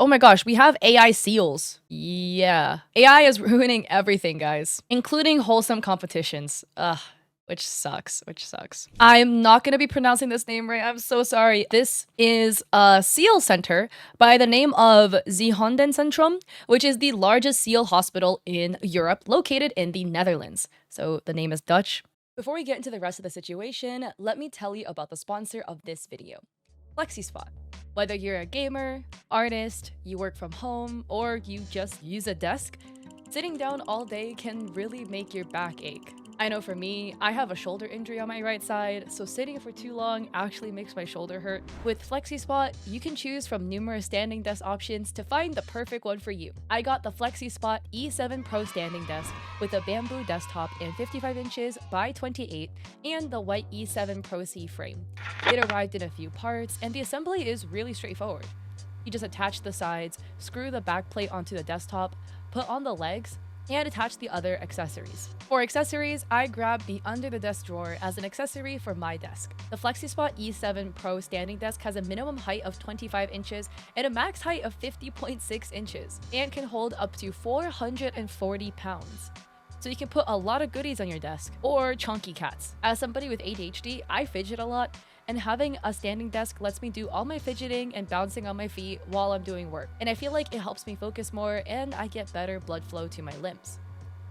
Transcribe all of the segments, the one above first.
Oh my gosh, we have AI seals. Yeah. AI is ruining everything, guys, including wholesome competitions. Ugh. Which sucks. I'm not gonna be pronouncing this name right. I'm so sorry. This is a seal center by the name of Zeehondencentrum, which is the largest seal hospital in Europe, located in the Netherlands. So the name is Dutch. Before we get into the rest of the situation, let me tell you about the sponsor of this video, FlexiSpot. Whether you're a gamer, artist, you work from home, or you just use a desk, sitting down all day can really make your back ache. I know for me, I have a shoulder injury on my right side, so sitting for too long actually makes my shoulder hurt. With FlexiSpot, you can choose from numerous standing desk options to find the perfect one for you. I got the FlexiSpot E7 Pro standing desk with a bamboo desktop in 55 inches by 28 and the white E7 Pro C frame. It arrived in a few parts, and the assembly is really straightforward. You just attach the sides, screw the back plate onto the desktop, put on the legs, and attach the other accessories. For accessories, I grabbed the under the desk drawer as an accessory for my desk. The FlexiSpot E7 Pro standing desk has a minimum height of 25 inches and a max height of 50.6 inches and can hold up to 440 pounds. So you can put a lot of goodies on your desk, or chunky cats. As somebody with ADHD, I fidget a lot, and having a standing desk lets me do all my fidgeting and bouncing on my feet while I'm doing work. And I feel like it helps me focus more and I get better blood flow to my limbs.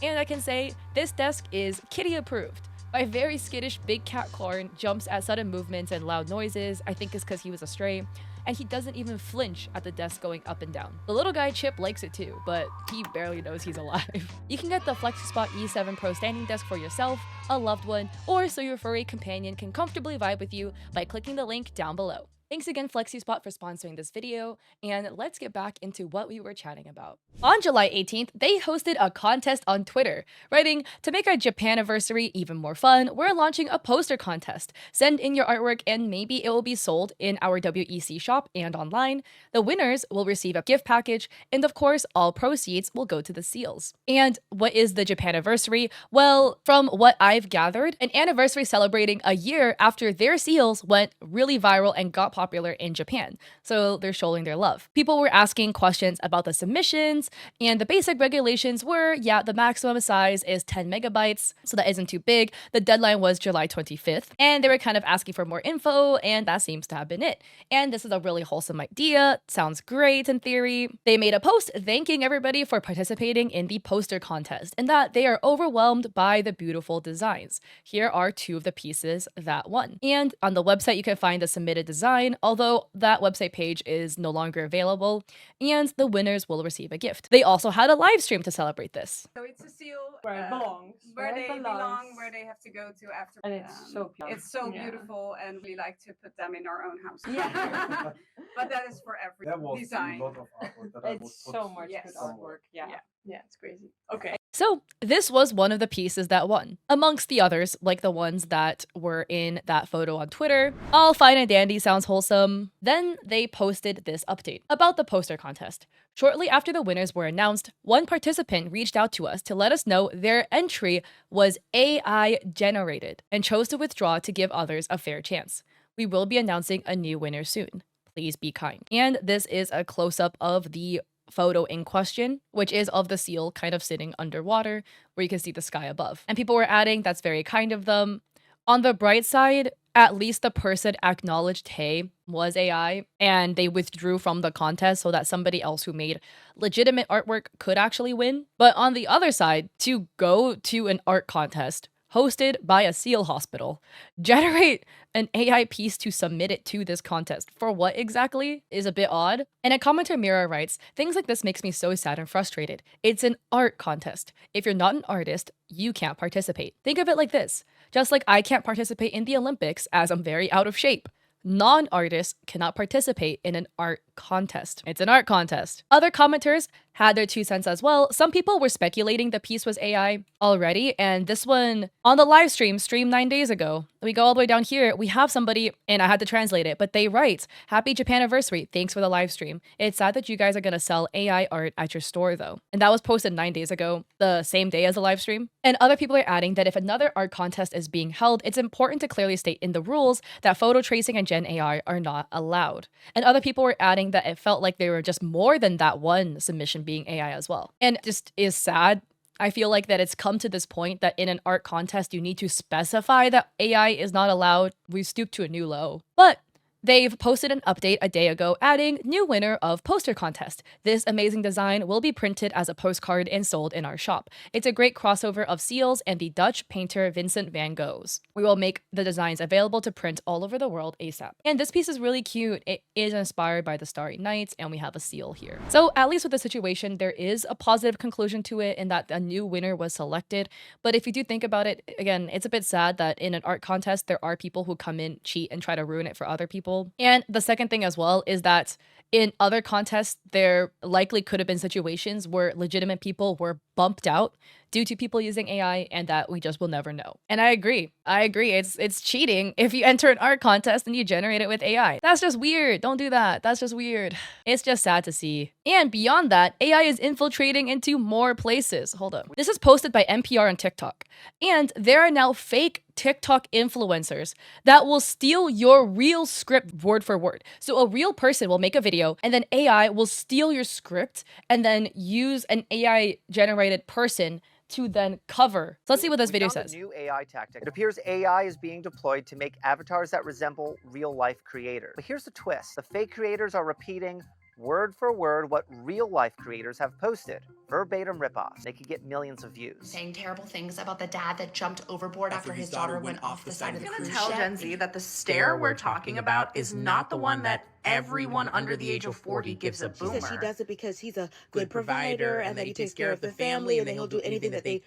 And I can say, this desk is kitty approved. My very skittish big cat Corn jumps at sudden movements and loud noises. I think it's because he was a stray, and he doesn't even flinch at the desk going up and down. The little guy Chip likes it too, but he barely knows he's alive. You can get the FlexiSpot E7 Pro standing desk for yourself, a loved one, or so your furry companion can comfortably vibe with you by clicking the link down below. Thanks again, FlexiSpot, for sponsoring this video, and let's get back into what we were chatting about. On July 18th, they hosted a contest on Twitter, writing, "To make our Japan-iversary even more fun, we're launching a poster contest. Send in your artwork and maybe it will be sold in our WEC shop and online. The winners will receive a gift package, and of course, all proceeds will go to the seals." And what is the Japan-iversary? Well, from what I've gathered, an anniversary celebrating a year after their seals went really viral and got popular in Japan, so they're showing their love. People were asking questions about the submissions, and the basic regulations were, yeah, the maximum size is 10 megabytes, so that isn't too big. The deadline was July 25th, and they were kind of asking for more info, and that seems to have been it. And this is a really wholesome idea, sounds great in theory. They made a post thanking everybody for participating in the poster contest, and that they are overwhelmed by the beautiful designs. Here are two of the pieces that won. And on the website, you can find the submitted design, although that website page is no longer available, and the winners will receive a gift. They also had a live stream to celebrate this. So it's a seal Where it belongs. where they belong, where they have to go to after. And it's so beautiful. It's so Yeah. beautiful, and we like to put them in our own house. Yeah. But that is for every There was design. a lot of artwork that I would It's put so much Yes. good artwork. Yeah. Yeah. Yeah, it's crazy. Okay. So this was one of the pieces that won, amongst the others, like the ones that were in that photo on Twitter. All fine and dandy, sounds wholesome. Then they posted this update about the poster contest. Shortly after the winners were announced, one participant reached out to us to let us know their entry was AI generated and chose to withdraw to give others a fair chance. We will be announcing a new winner soon. Please be kind. And this is a close-up of the photo in question, which is of the seal kind of sitting underwater where you can see the sky above. And people were adding, that's very kind of them. On the bright side, at least the person acknowledged, hey, was AI, and they withdrew from the contest so that somebody else who made legitimate artwork could actually win. But on the other side, to go to an art contest hosted by a seal hospital, generate an AI piece to submit it to this contest for what exactly is a bit odd. And a commenter Mira writes, "Things like this makes me so sad and frustrated. It's an art contest. If you're not an artist, you can't participate. Think of it like this. Just like I can't participate in the Olympics as I'm very out of shape. Non-artists cannot participate in an art contest. It's an art contest." Other commenters had their 2 cents as well. Some people were speculating the piece was AI already, and this one on the live stream, streamed 9 days ago. We go all the way down here, we have somebody, and I had to translate it, but they write, "Happy Japan anniversary, thanks for the live stream. It's sad that you guys are gonna sell AI art at your store though." And that was posted 9 days ago, the same day as the live stream. And other people are adding that if another art contest is being held, it's important to clearly state in the rules that photo tracing and Gen AI are not allowed. And other people were adding saying that it felt like they were just more than that one submission being AI as well. And it just is sad. I feel like that it's come to this point that in an art contest, you need to specify that AI is not allowed. We've stooped to a new low. But they've posted an update a day ago adding new winner of poster contest. This amazing design will be printed as a postcard and sold in our shop. It's a great crossover of seals and the Dutch painter Vincent van Gogh's. We will make the designs available to print all over the world ASAP. And this piece is really cute. It is inspired by the Starry Nights and we have a seal here. So at least with the situation, there is a positive conclusion to it in that a new winner was selected. But if you do think about it, again, it's a bit sad that in an art contest, there are people who come in, cheat, and try to ruin it for other people. And the second thing as well is that in other contests, there likely could have been situations where legitimate people were bumped out due to people using AI and that we just will never know. And I agree. It's cheating if you enter an art contest and you generate it with AI. That's just weird. Don't do that. That's just weird. It's just sad to see. And beyond that, AI is infiltrating into more places. Hold up. This is posted by NPR on TikTok. And there are now fake TikTok influencers that will steal your real script word for word. So a real person will make a video and then AI will steal your script and then use an AI generated person to then cover. So let's see what this video says. A new AI tactic. It appears AI is being deployed to make avatars that resemble real-life creators. But here's the twist. The fake creators are repeating word for word what real-life creators have posted. Verbatim ripoffs. They could get millions of views. Saying terrible things about the dad that jumped overboard after his daughter went off the side of the cruise ship. I'm gonna tell Gen Z that the stare we're talking about is not the one that everyone under the age of 40 gives a boomer. She says she does it because he's a good provider and that he takes care of the family and then he'll do anything that they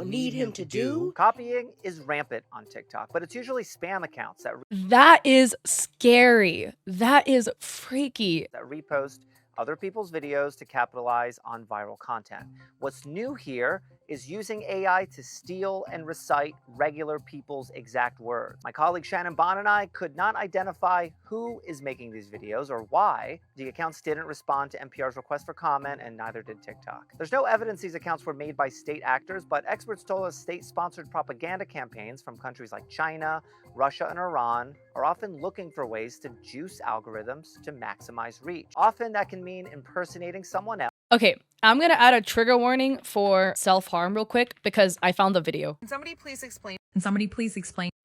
need him to do. Copying is rampant on TikTok, but it's usually spam accounts that is scary. That is freaky. That repost other people's videos to capitalize on viral content. What's new here is using AI to steal and recite regular people's exact words. My colleague Shannon Bond and I could not identify who is making these videos or why. The accounts didn't respond to NPR's request for comment, and neither did TikTok. There's no evidence these accounts were made by state actors, but experts told us state-sponsored propaganda campaigns from countries like China, Russia, and Iran are often looking for ways to juice algorithms to maximize reach. Often that can mean impersonating someone else. Okay, I'm gonna add a trigger warning for self-harm real quick because I found the video. Can somebody please explain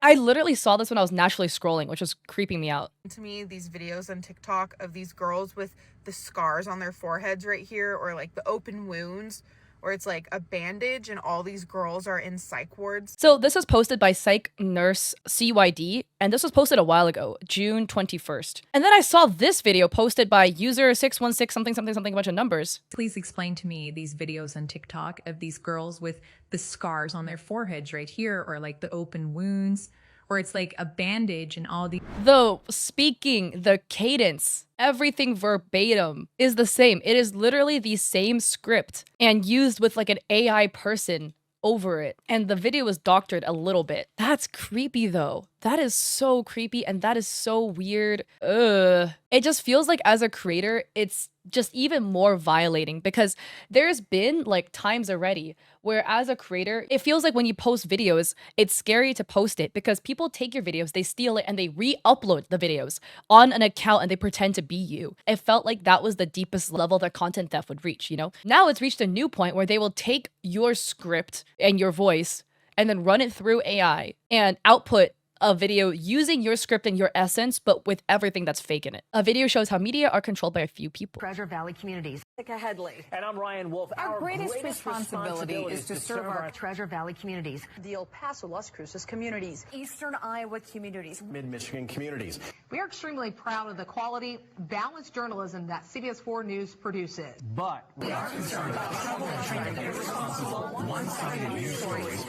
I literally saw this when I was naturally scrolling, which was creeping me out. to me these videos on TikTok of these girls with the scars on their foreheads right here, or like the open wounds, or it's like a bandage and all these girls are in psych wards. So this was posted by Psych Nurse CYD, and this was posted a while ago, June 21st. And then I saw this video posted by user 616 something something something, a bunch of numbers. Please explain to me these videos on TikTok of these girls with the scars on their foreheads right here, or like the open wounds, or it's like a bandage and all these. Though, speaking, the cadence, everything verbatim is the same. It is literally the same script and used with like an AI person over it. And the video was doctored a little bit. That's creepy though. That is so creepy and that is so weird. Ugh. It just feels like as a creator, it's just even more violating because there's been like times already where as a creator, it feels like when you post videos, it's scary to post it because people take your videos, they steal it and they re-upload the videos on an account and they pretend to be you. It felt like that was the deepest level that content theft would reach, you know? Now it's reached a new point where they will take your script and your voice and then run it through AI and output a video using your script and your essence, but with everything that's fake in it. A video shows how media are controlled by a few people. Treasure Valley communities. Headley. And I'm Ryan Wolf. Our greatest responsibility is to serve our Treasure Valley communities. the El Paso, Las Cruces communities, Eastern Iowa communities. Mid-Michigan communities. We are extremely proud of the quality, balanced journalism that CBS 4 News produces. But we are concerned about troubling and irresponsible, one-sided news stories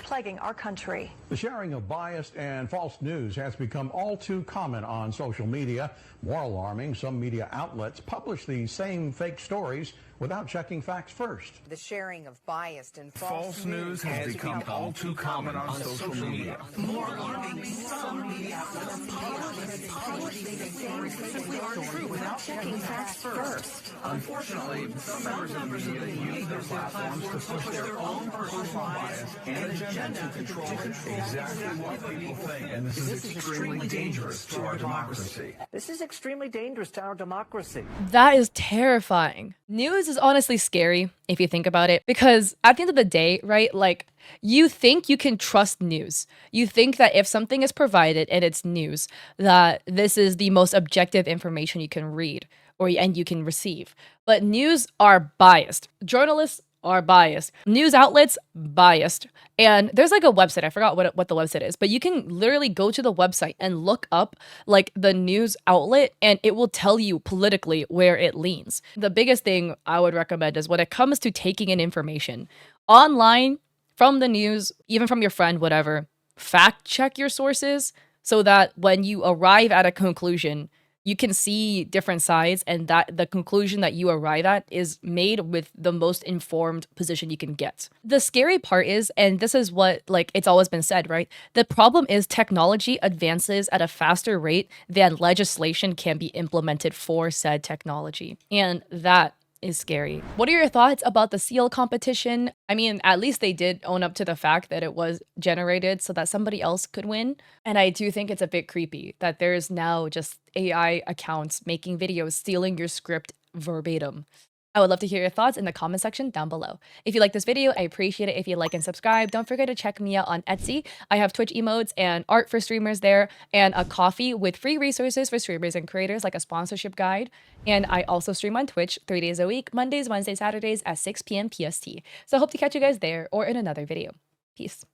plaguing our country. The sharing of biased and false news has become all too common on social media. More alarming, some media outlets publish these same fake stories without checking facts first. The sharing of biased and False news has become all too common on social media. More alarming, some media outlets publish things that simply aren't true without checking facts first. Unfortunately, some members of the media use their platforms to push their own personal bias and agenda to control exactly what people think. And this is extremely dangerous to our democracy. This is extremely dangerous to our democracy. That is terrifying. News is honestly scary if you think about it, because at the end of the day, right, like, you think you can trust news. You think that if something is provided and it's news, that this is the most objective information you can read and you can receive. But news are biased. Journalists are biased. News outlets, biased. And there's like a website, I forgot what the website is, but you can literally go to the website and look up like the news outlet and it will tell you politically where it leans. The biggest thing I would recommend is when it comes to taking in information online, from the news, even from your friend, whatever, fact check your sources so that when you arrive at a conclusion, you can see different sides and that the conclusion that you arrive at is made with the most informed position you can get. The scary part is, and this is what, like, it's always been said, right? The problem is technology advances at a faster rate than legislation can be implemented for said technology. And that is scary. What are your thoughts about the seal competition? I mean, at least they did own up to the fact that it was generated so that somebody else could win. And I do think it's a bit creepy that there's now just AI accounts making videos stealing your script verbatim. I would love to hear your thoughts in the comment section down below. If you like this video, I appreciate it if you like and subscribe. Don't forget to check me out on Etsy. I have Twitch emotes and art for streamers there, and a coffee with free resources for streamers and creators like a sponsorship guide. And I also stream on Twitch 3 days a week, Mondays, Wednesdays, Saturdays at 6 p.m. PST. So I hope to catch you guys there or in another video. Peace.